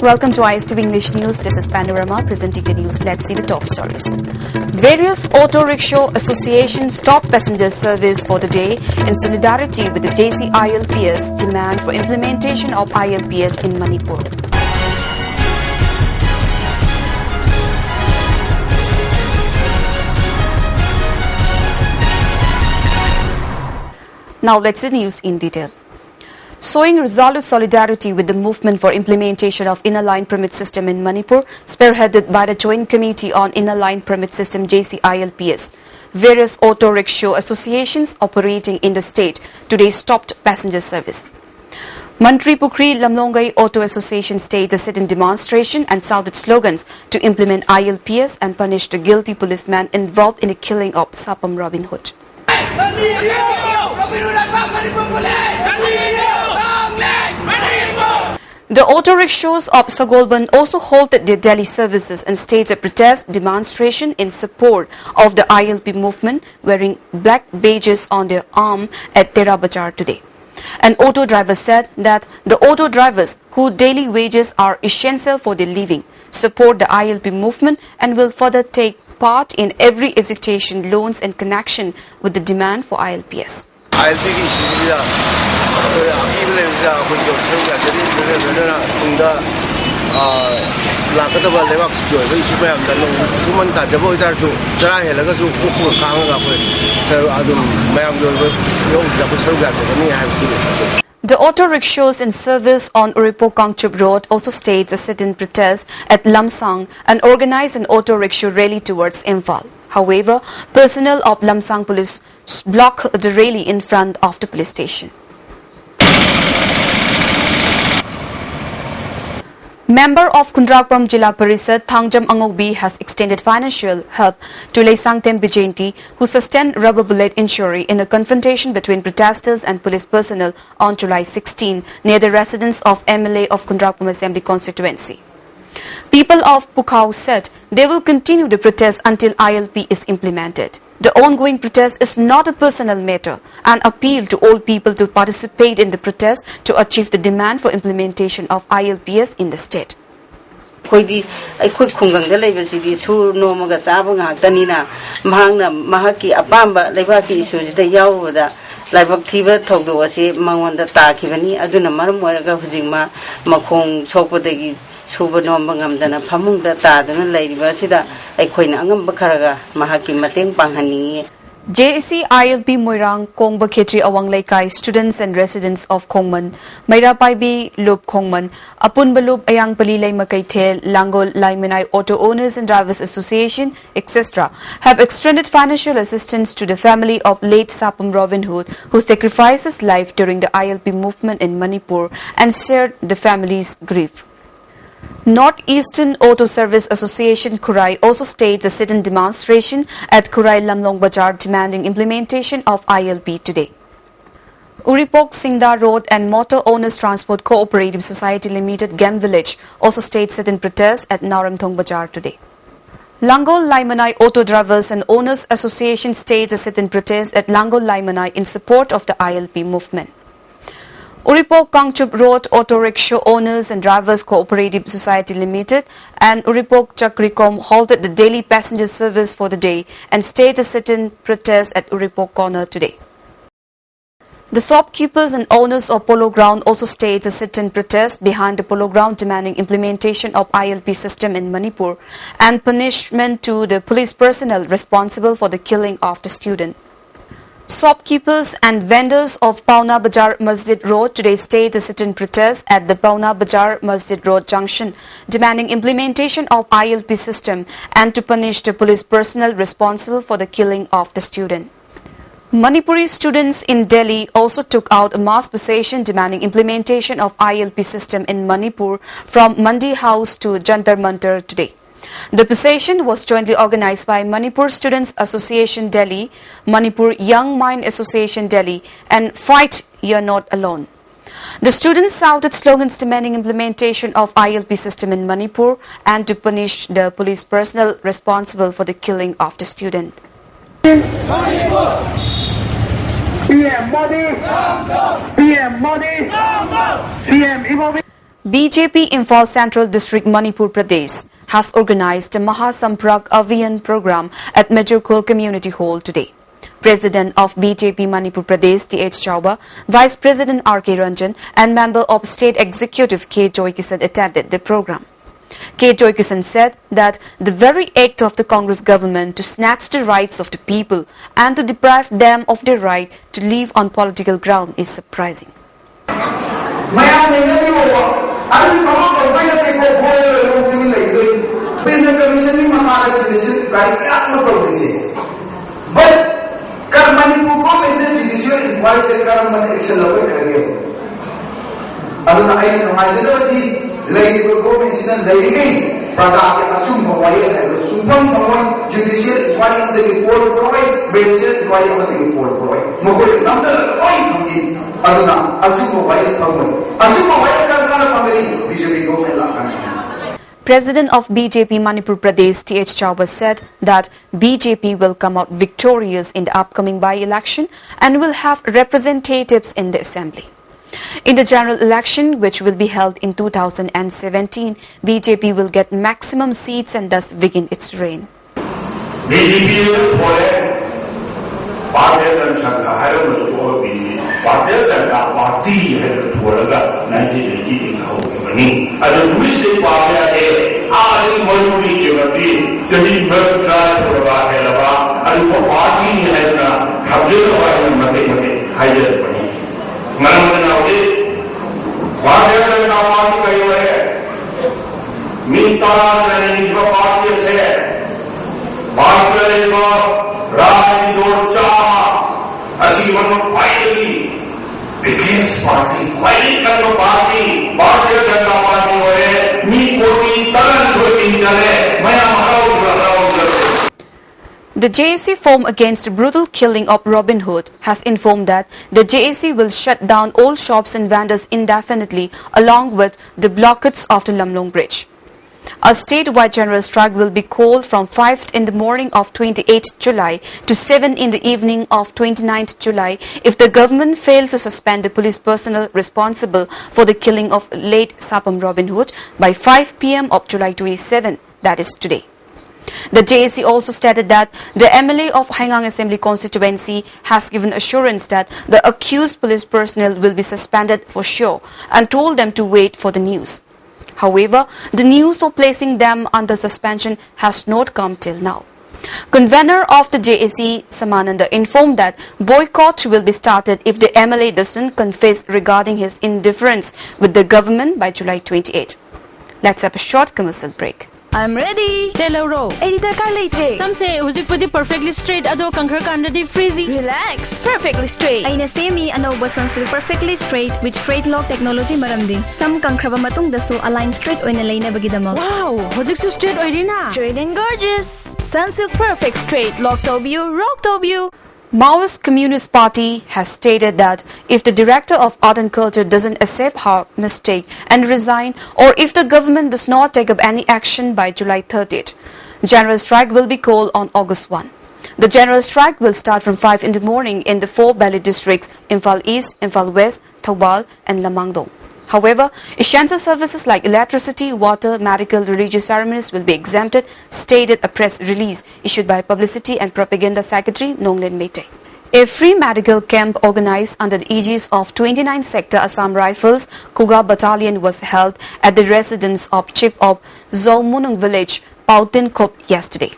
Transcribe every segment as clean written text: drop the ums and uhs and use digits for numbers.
Welcome to ISTV English News. This is Panorama presenting the news. Let's see the top stories. Various auto rickshaw associations stop passenger service for the day in solidarity with the JC-ILPS demand for implementation of ILPS in Manipur. Now let's see the news in detail. Showing resolute solidarity with the movement for implementation of Inner Line Permit System in Manipur, spearheaded by the Joint Committee on Inner Line Permit System JC-ILPS, various auto rickshaw associations operating in the state today stopped passenger service. Mantri Pukri Lamlongai Auto Association staged a sit-in demonstration and shouted slogans to implement ILPS and punish the guilty policeman involved in the killing of Sapam Robin Hood. The auto rickshaws of Sagolban also halted their daily services and staged a protest demonstration in support of the ILP movement, wearing black badges on their arm at Tera Bazar today. An auto driver said that the auto drivers, whose daily wages are essential for their living, support the ILP movement and will further take part in every agitation, loans and connection with the demand for ILPS. The auto rickshaws in service on Uripo Kangchup Road also staged a sit-in protest at Lamsang and organized an auto rickshaw rally towards Imphal. However, personnel of Lamsang police blocked the rally in front of the police station. Member of Kundrakpam Jilla Parishad Thangjam Angokbi has extended financial help to Leisangtem Bijayanti, who sustained rubber bullet injury in a confrontation between protesters and police personnel on July 16 near the residence of MLA of Kundrakpam Assembly constituency. People of Pukhao said they will continue the protest until ILP is implemented. The ongoing protest is not a personal matter and appeal to all people to participate in the protest to achieve the demand for implementation of ILPS in the state. JC-ILP Moirang Kongba Khetri Awang Laikai students and residents of Khongman, Mairapaibi Lup Khongman, Apunba Lup Ayang Palilay Makaithel, Langol Laimanai Auto Owners and Drivers Association, etc. have extended financial assistance to the family of late Sapam Robin Hood, who sacrificed his life during the ILP movement in Manipur, and shared the family's grief. Northeastern Auto Service Association Kurai also staged a sit-in demonstration at Kurai Lamlong Bazar demanding implementation of ILP today. Uripok Singda Road and Motor Owners Transport Cooperative Society Limited Gem Village also staged sit-in protest at Naramthong Bazar today. Langol Laimanai Auto Drivers and Owners Association staged a sit-in protest at Langol Laimanai in support of the ILP movement. Uripo Kangchup Road Auto Rickshaw Owners and Drivers Cooperative Society Limited and Uripok Chakrikom halted the daily passenger service for the day and staged a sit-in protest at Uripok Corner today. The shopkeepers and owners of Polo Ground also staged a sit-in protest behind the Polo Ground demanding implementation of ILP system in Manipur and punishment to the police personnel responsible for the killing of the student. Shopkeepers and vendors of Pauna Bazar Masjid Road today staged a sit-in protest at the Pauna Bazar Masjid Road junction, demanding implementation of ILP system and to punish the police personnel responsible for the killing of the student. Manipuri students in Delhi also took out a mass procession demanding implementation of ILP system in Manipur from Mandi House to Jantar Mantar today. The procession was jointly organized by Manipur Students Association Delhi, Manipur Young Mind Association Delhi and Fight You're Not Alone. The students shouted slogans demanding implementation of ILP system in Manipur and to punish the police personnel responsible for the killing of the student. BJP Imphal Central District Manipur Pradesh has organized a Mahasamprak Avian program at Majorkul Community Hall today. President of BJP Manipur Pradesh T.H. Chauba, Vice President R.K. Ranjan and member of State Executive K. Joy Kisan attended the program. K. Joy Kisan said that the very act of the Congress government to snatch the rights of the people and to deprive them of their right to live on political ground is surprising. President of BJP Manipur Pradesh T.H. Chauba said that BJP will come out victorious in the upcoming by-election and will have representatives in the assembly. In the general election, which will be held in 2017, BJP will get maximum seats and thus begin its reign. The JAC Forum Against the Brutal Killing of Robin Hood has informed that the JAC will shut down all shops and vendors indefinitely along with the blockades of the Lamlong Bridge. A statewide general strike will be called from 5 in the morning of 28th July to 7 in the evening of 29th July if the government fails to suspend the police personnel responsible for the killing of late Sapam Robin Hood by 5 p.m. of July 27, that is today. The JAC also stated that the MLA of Haingang Assembly constituency has given assurance that the accused police personnel will be suspended for sure and told them to wait for the news. However, the news of placing them under suspension has not come till now. Convener of the JAC, Samananda, informed that boycott will be started if the MLA doesn't confess regarding his indifference with the government by July 28. Let's have a short commercial break. I'm ready. Teloro. Editor car late. Some say hujik pudi perfectly straight ado kankhar kandadi freezy. Relax. Perfectly straight. Aina semi anoba sunsilk perfectly straight with straight lock technology maramdi. Some kankraba matung daso align straight oina laina bagidamo. Wow, hujik su straight oirina. Straight and gorgeous. Sunsilk perfect straight. Lock tobu, rock tobu. Maoist Communist Party has stated that if the Director of Art and Culture doesn't accept her mistake and resign, or if the government does not take up any action by July 30th, general strike will be called on August 1. The general strike will start from 5 in the morning in the 4 Valley districts, Imphal East, Imphal West, Thoubal and Lamangdong. However, essential services like electricity, water, medical, religious ceremonies will be exempted, stated a press release issued by Publicity and Propaganda Secretary Nonglin Mete. A free medical camp organized under the aegis of 29th Sector Assam Rifles Kuga Battalion was held at the residence of Chief of Zolmunung Village, Pautin Kop yesterday.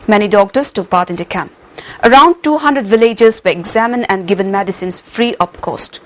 Many doctors took part in the camp. Around 200 villagers were examined and given medicines free of cost.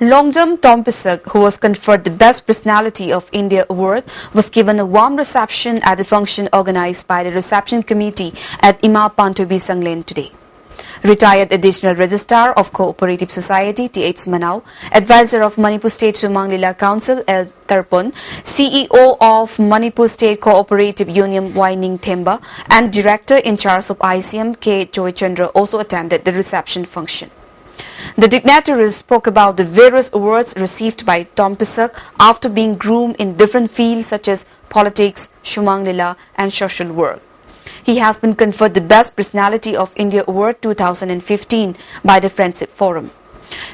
Longjam Tompisak, who was conferred the Best Personality of India award, was given a warm reception at the function organized by the reception committee at Ima Pantobi Sanglen today. Retired Additional Registrar of Cooperative Society T.H. Manau, Advisor of Manipur State Sumang Lila Council L. Tarpon, CEO of Manipur State Cooperative Union Waining Themba, and Director in charge of ICM K. Joy Chandra also attended the reception function. The dignitaries spoke about the various awards received by Tompisak after being groomed in different fields such as politics, Shumang Lila and social work. He has been conferred the Best Personality of India Award 2015 by the Friendship Forum.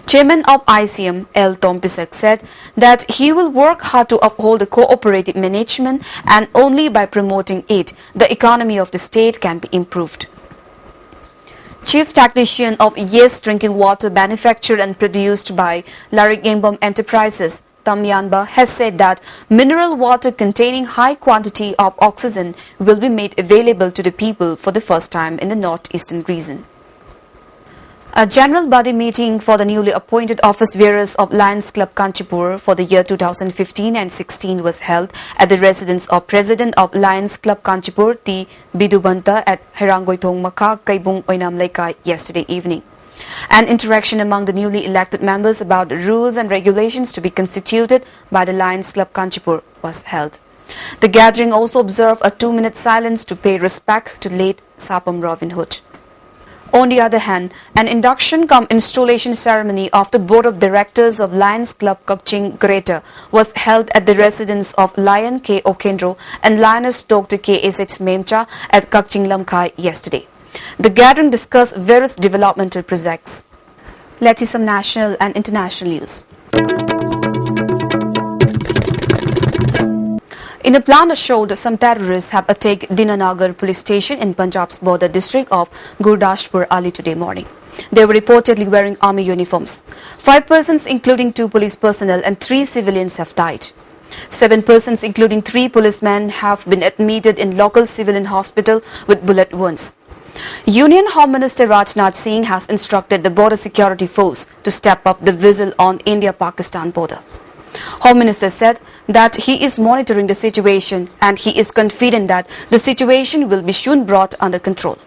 Chairman of ICM, L. Tompisak, said that he will work hard to uphold the cooperative management and only by promoting it, the economy of the state can be improved. Chief Technician of Yes Drinking Water manufactured and produced by Larigambam Enterprises, Tamyanba, has said that mineral water containing high quantity of oxygen will be made available to the people for the first time in the northeastern region. A general body meeting for the newly appointed office bearers of Lions Club Kanchipur for the year 2015 and 16 was held at the residence of President of Lions Club Kanchipur, T. Bidubanta, at Herangoithong Maka, Kaibung Oinam Laikai yesterday evening. An interaction among the newly elected members about the rules and regulations to be constituted by the Lions Club Kanchipur was held. The gathering also observed a 2-minute silence to pay respect to late Sapam Robin Hood. On the other hand, an induction-cum-installation ceremony of the Board of Directors of Lions Club Kakching Greater was held at the residence of Lion K. Okendro and Lioness Dr. K. S.H. Memcha at Kakching Lamkai yesterday. The gathering discussed various developmental projects. Let's see some national and international news. In a plan assured, some terrorists have attacked Dinanagar police station in Punjab's border district of Gurdaspur early today morning. They were reportedly wearing army uniforms. 5 persons, including 2 police personnel and 3 civilians, have died. 7 persons, including 3 policemen, have been admitted in local civilian hospital with bullet wounds. Union Home Minister Rajnath Singh has instructed the Border Security Force to step up the vigil on India-Pakistan border. Home Minister said that he is monitoring the situation and he is confident that the situation will be soon brought under control.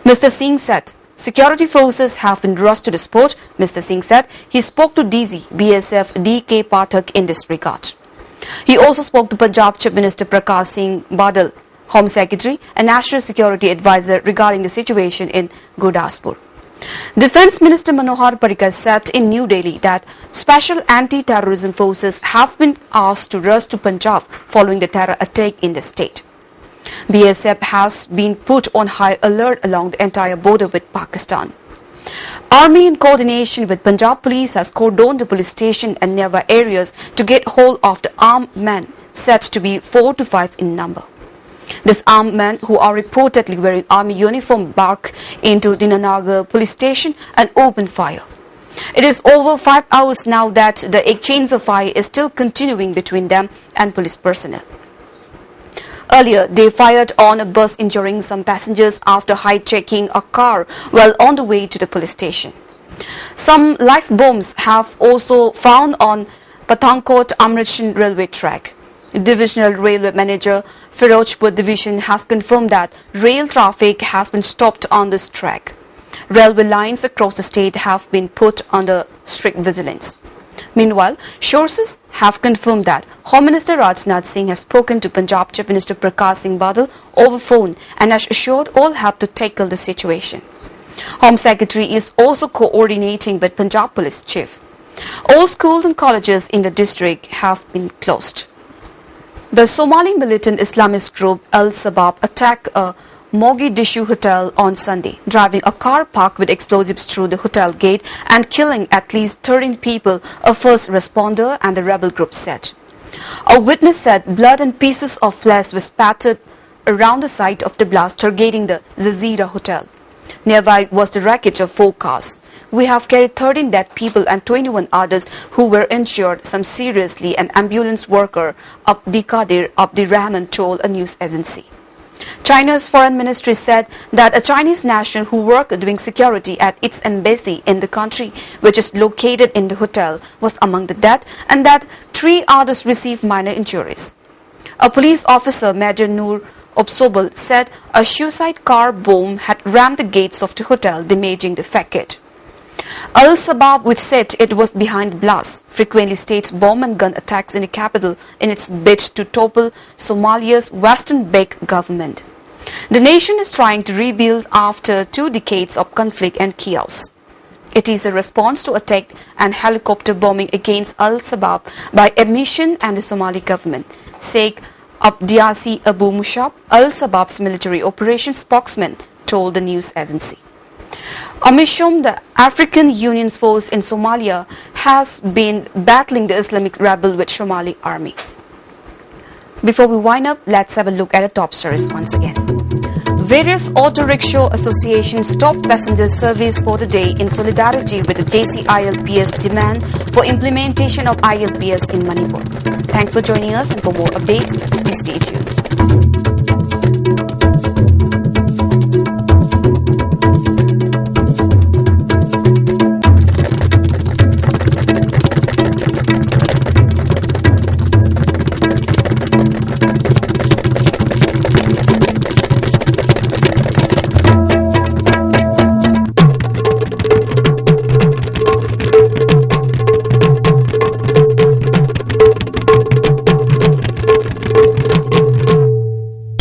Mr. Singh said security forces have been rushed to the spot. Mr. Singh said he spoke to DG BSF D.K. Pathak in this regard. He also spoke to Punjab Chief Minister Prakash Singh Badal, Home Secretary and National Security Advisor regarding the situation in Gurdaspur. Defence Minister Manohar Parrikar said in New Delhi that special anti-terrorism forces have been asked to rush to Punjab following the terror attack in the state. BSF has been put on high alert along the entire border with Pakistan. Army in coordination with Punjab Police has cordoned the police station and nearby areas to get hold of the armed men, said to be 4 to 5 in number. These armed men, who are reportedly wearing army uniform, bark into Dinanagar police station and open fire. It is over 5 hours now that the exchange of fire is still continuing between them and police personnel. Earlier, they fired on a bus, injuring some passengers after hijacking a car while on the way to the police station. Some live bombs have also found on Pathankot Amritsar railway track. Divisional Railway Manager Firozpur Division has confirmed that rail traffic has been stopped on this track. Railway lines across the state have been put under strict vigilance. Meanwhile, sources have confirmed that Home Minister Rajnath Singh has spoken to Punjab Chief Minister Prakash Singh Badal over phone and has assured all have to tackle the situation. Home Secretary is also coordinating with Punjab Police Chief. All schools and colleges in the district have been closed. The Somali militant Islamist group Al-Shabaab attacked a Mogadishu hotel on Sunday, driving a car parked with explosives through the hotel gate and killing at least 13 people, a first responder and the rebel group said. A witness said blood and pieces of flesh were spattered around the site of the blast targeting the Jazeera hotel. Nearby was the wreckage of 4 cars. We have carried 13 dead people and 21 others who were injured, some seriously, an ambulance worker, Abdikadir Abdirahman, told a news agency. China's foreign ministry said that a Chinese national who worked doing security at its embassy in the country, which is located in the hotel, was among the dead and that 3 others received minor injuries. A police officer, Major Noor Obsobal, said a suicide car bomb had rammed the gates of the hotel, damaging the facade. Al-Shabaab, which said it was behind the blast, frequently staged bomb and gun attacks in the capital in its bid to topple Somalia's Western-backed government. The nation is trying to rebuild after 2 decades of conflict and chaos. It is a response to attack and helicopter bombing against Al-Shabaab by admission and the Somali government. Sheikh Abdiasi Abu Musab, Al-Shabaab's military operations spokesman, told the news agency. Amishum, the African Union's force in Somalia has been battling the Islamic rebel with Somali army. Before we wind up, let's have a look at the top stories once again. Various auto rickshaw associations stopped passenger service for the day in solidarity with the JCILPS demand for implementation of ILPS in Manipur. Thanks for joining us, and for more updates, please stay tuned.